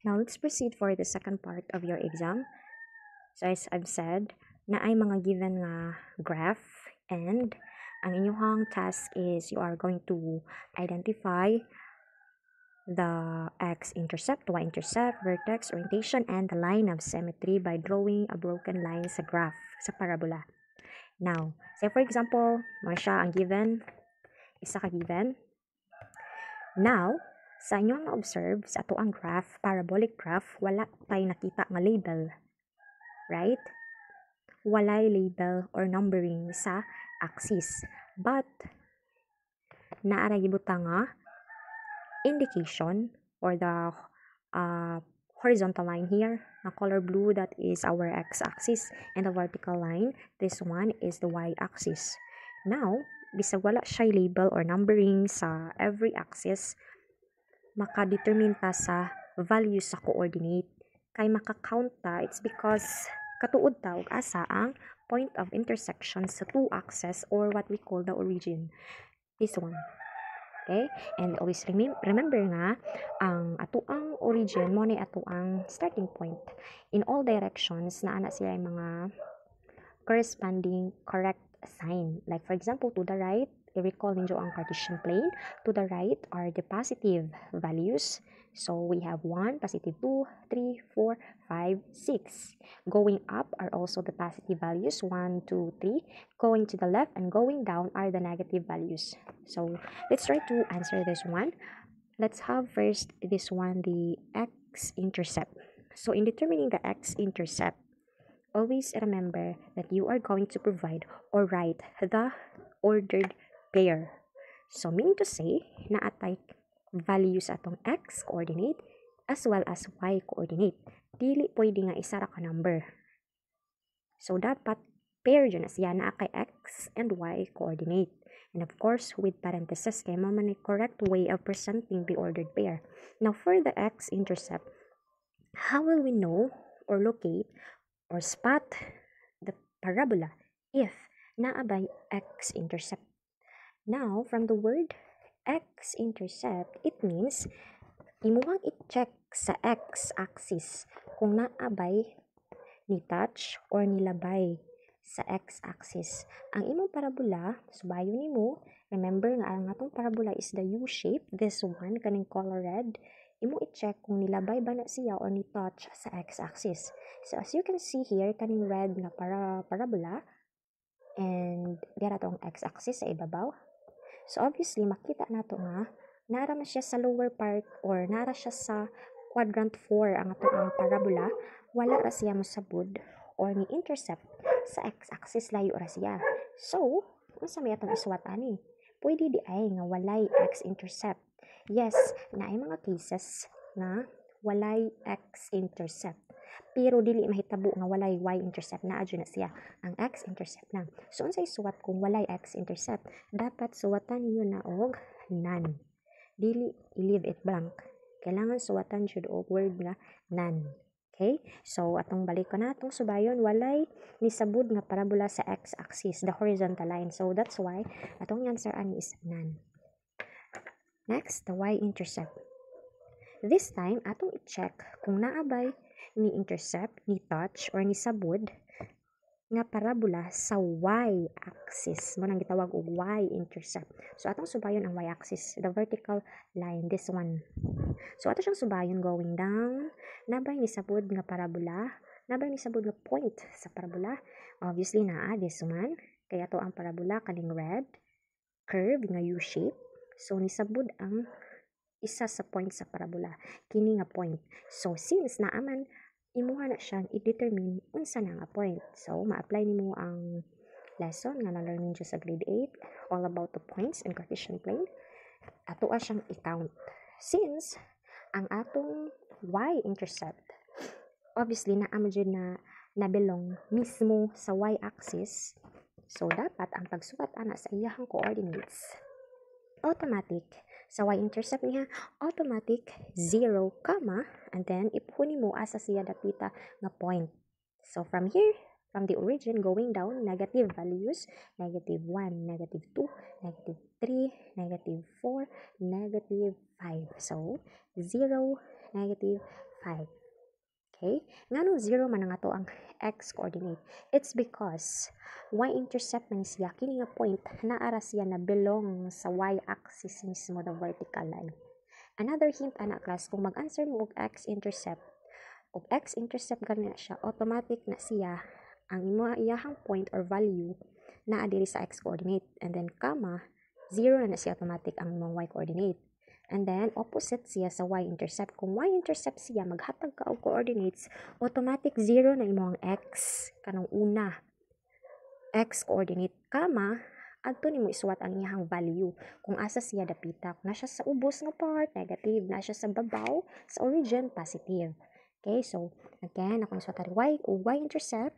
Now, let's proceed for the second part of your exam. So, as I've said, na ay mga given nga graph, and ang inyong task is you are going to identify the x-intercept, y-intercept, vertex, orientation, and the line of symmetry by drawing a broken line sa graph, sa parabola. Now, say for example, mo siya ang given, isa ka given. Now, sa inyong na-observe sa ato ang graph, parabolic graph, wala tayo nakita nga label. Right? Walay label or numbering sa axis. But, naara gibuta nga indication or the horizontal line here, na color blue, that is our x-axis, and the vertical line, this one is the y-axis. Now, bisag wala siya label or numbering sa every axis, makadetermine ta sa value sa coordinate. Kay makakount ta, it's because katuod ta og asa ang point of intersection sa two axes or what we call the origin. This one. Okay? And always remember nga, ang ato ang origin mo ni ato ang starting point. In all directions, naa na sila yung mga corresponding correct sign. Like for example, to the right, i-recall ninyo ang Cartesian plane. To the right are the positive values. So we have 1, positive 2, 3, 4, 5, 6. Going up are also the positive values, 1, 2, 3. Going to the left and going down are the negative values. So let's try to answer this one. Let's have first this one, the x-intercept. So in determining the x-intercept, always remember that you are going to provide or write the ordered pair. So meaning to say, naatay values atong x coordinate as well as y coordinate. Dili pwede nga isa ra ka number. So dapat pair yun na siya na kay x and y coordinate. And of course, with parentheses, kay mo man correct way of presenting the ordered pair. Now for the x-intercept, how will we know or locate or spot the parabola if naabay x-intercept? Now, from the word x-intercept, it means imuhang i-check sa x-axis kung naabay ni touch or nilabay sa x-axis. Ang imong parabola, subayon nimo, remember nga ang atong parabola is the U-shape, this one, kaning color red, imo i-check kung nilabay ba na siya or ni-touch sa x-axis. So, as you can see here, kaning red na parabola, and dira tong x-axis sa ibabaw. So, obviously, makita nato nga, nara na siya sa lower part or nara siya sa quadrant 4 ang atong parabola, wala ra siya mosabud or ni-intercept sa x-axis, layo ra siya. So, unsa may atong isuwat ani? Pwede di ay nga walay x-intercept. Yes, naay mga cases na walay x-intercept. Pero dili mahitabo nga walay y-intercept, na adyo na siya ang x-intercept na. So unsay suwat kung walay x-intercept? Dapat suwatan niyo na og none. Dili i-leave it blank. Kailangan suwatan jud og word nga none. Okay? So atong balik ko na atong subayon, walay nisabud nga parabola sa x-axis, the horizontal line. So that's why atong answer ani is none. Next, the y-intercept. This time, atong i-check kung naabay ni intercept, ni touch, or ni sabud nga parabola sa y-axis. Mo nang gitawag og y-intercept. So, atong subayon ang y-axis, the vertical line, this one. So, ato siyang subayon going down. Nabay ni sabud nga parabola, nabay ni sabud nga point sa parabola. Obviously, naa, this one. Kaya to ang parabola, kaning red, curve, nga U-shape. So, nisabud ang isa sa point sa parabola, kini nga point. So, since naaman, imuha na siyang i-determine unsa na nga point. So, ma-apply nimo ang lesson nga na-learn ninyo sa grade 8, all about the points in Cartesian plane. Ato siyang i-count. Since, ang atong y-intercept, obviously, naamo dyan na nabilong mismo sa y-axis. So, dapat ang pagsukat ana sa iyahang coordinates, automatic. Sa y-intercept niya, automatic 0, and then ipunin mo asa siya dapita nga point. So from here, from the origin going down, negative values, negative 1, negative 2, negative 3, negative 4, negative 5. So 0, negative 5. Okay? Nganong 0 man nga to ang x coordinate? It's because y-intercept man siya. Kini nga point, naara siya na belong sa y-axis mismo, the vertical line. Another hint, anak class, kung mag-answer mo og x-intercept gani na siya, automatic na siya ang iyahang point or value na diri sa x coordinate. And then, comma, 0 na siya automatic ang imong y coordinate. And then, opposite siya sa y-intercept. Kung y-intercept siya, maghatag ka og coordinates, automatic 0 na imong x, kanang una, x coordinate, comma, adto nimo isuwat ang iyahang value. Kung asa siya dapita, kung nasa sa ubos nga part, negative, nasa sa babaw, sa origin, positive. Okay, so, again, ako nasuwat y o y-intercept,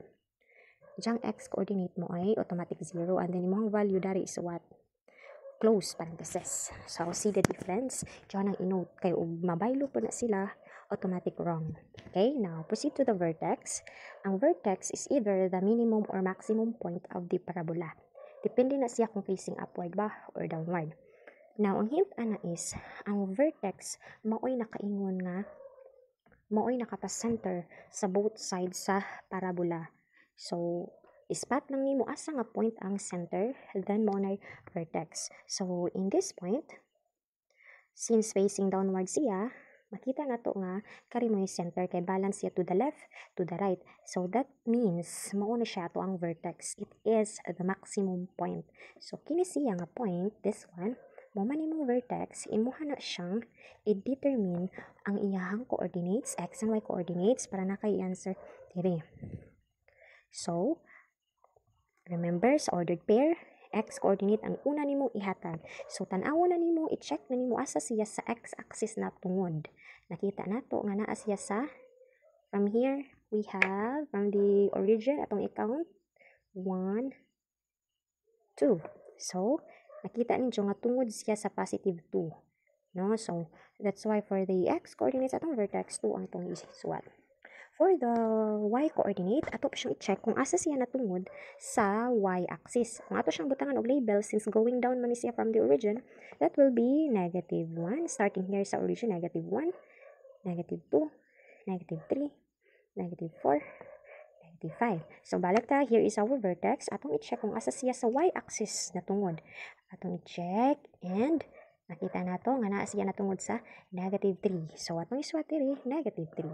diyang x coordinate mo ay automatic 0, and then imong value dari isuwat close parenthesis. So, see the difference? Diyan ang inote. Kaya mabaylo po na sila, automatic wrong. Okay, now, proceed to the vertex. Ang vertex is either the minimum or maximum point of the parabola. Depende na siya kung facing upward ba or downward. Now, ang hint ana is, ang vertex, maoy nakaingon nga, maoy nakapa-center sa both sides sa parabola. So, ispat lang nimo asa nga point ang center, then mo na vertex. So, in this point, since facing downward siya, makita na to nga kari mo yung center kay balance siya to the left, to the right. So, that means, mauna siya to ang vertex. It is the maximum point. So, kini siya nga point, this one, mo man imong vertex, imuha na siyang i-determine ang iyahang coordinates, x and y coordinates, para na kay answer diri. So, remember, sa ordered pair, x coordinate ang una nimong ihatag. So, tan-awon na nimo, i-check na nimo asa siya sa x-axis na tungod. Nakita na to nga naa siya sa, from here, we have, from the origin, atong i-count, 1, 2. So, nakita ninyo nga tungod siya sa positive 2. No? So, that's why for the x coordinates, atong vertex 2 ang itong isuwat. For the y coordinate, ato pa siyang i-check kung asa siya natungod sa y-axis. Kung ato siyang butangan og label, since going down man siya from the origin, that will be negative 1. Starting here sa origin, negative 1, negative 2, negative 3, negative 4, negative 5. So, balik ta, here is our vertex. Atong i-check kung asa siya sa y-axis natungod. Atong i-check, and nakita na to nga naa siya natungod sa negative 3. So, atong isuwat diri, negative 3.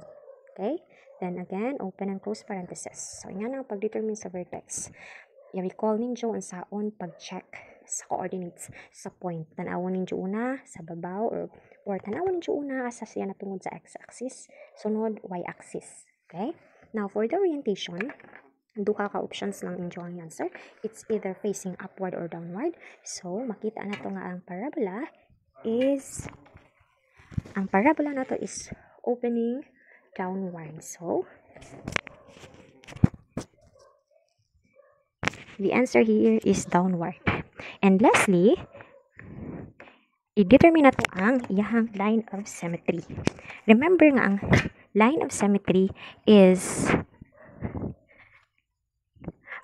Okay? Then again, open and close parenthesis. So, yan ang pag-determine sa vertex. I-recall ninyo ang saon pag-check sa coordinates sa point. Tanawon ninyo una sa babaw or tanawon ninyo una asa siya natungod sa x-axis, sunod y-axis. Okay? Now, for the orientation, duha ka options lang ninyo ang answer. It's either facing upward or downward. So, makita na to nga ang parabola na to is opening downward. So, the answer here is downward. And lastly, i-determine na to ang iyahang line of symmetry. Remember nga ang line of symmetry is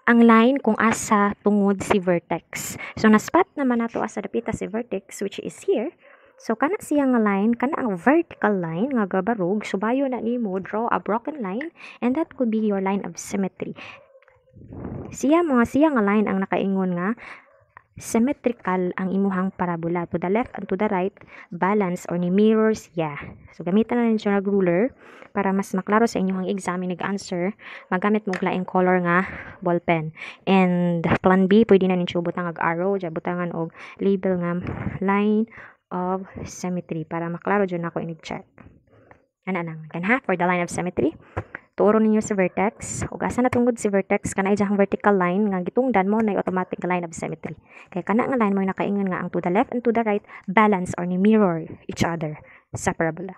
ang line kung asa tungod si vertex. So, na-spot naman na to asa dapita si vertex, which is here. So, kana siya nga line, kana ang vertical line nga gabarog, subayo na nimo draw a broken line, and that could be your line of symmetry. Siya nga line ang nakaingon nga symmetrical ang imuhang parabola. To the left and to the right, balance or ni mirror siya. So, gamitan na ninyo ng ruler para mas maklaro sa inyong exam nag-answer. Magamit mo laing color nga ballpen. And plan B, pwede na ninyo butang ag arrow, butangan og label nga line of symmetry para maklaro dyan ako inig-check. Ano ha? For the line of symmetry, tuuro ninyo sa vertex. Ug asa natungod si vertex, kana ijang vertical line nga gitungdan mo na automatic line of symmetry. Kaya kana nga line mo nakaingon nga ang to the left and to the right balance or ni mirror each other sa parabola.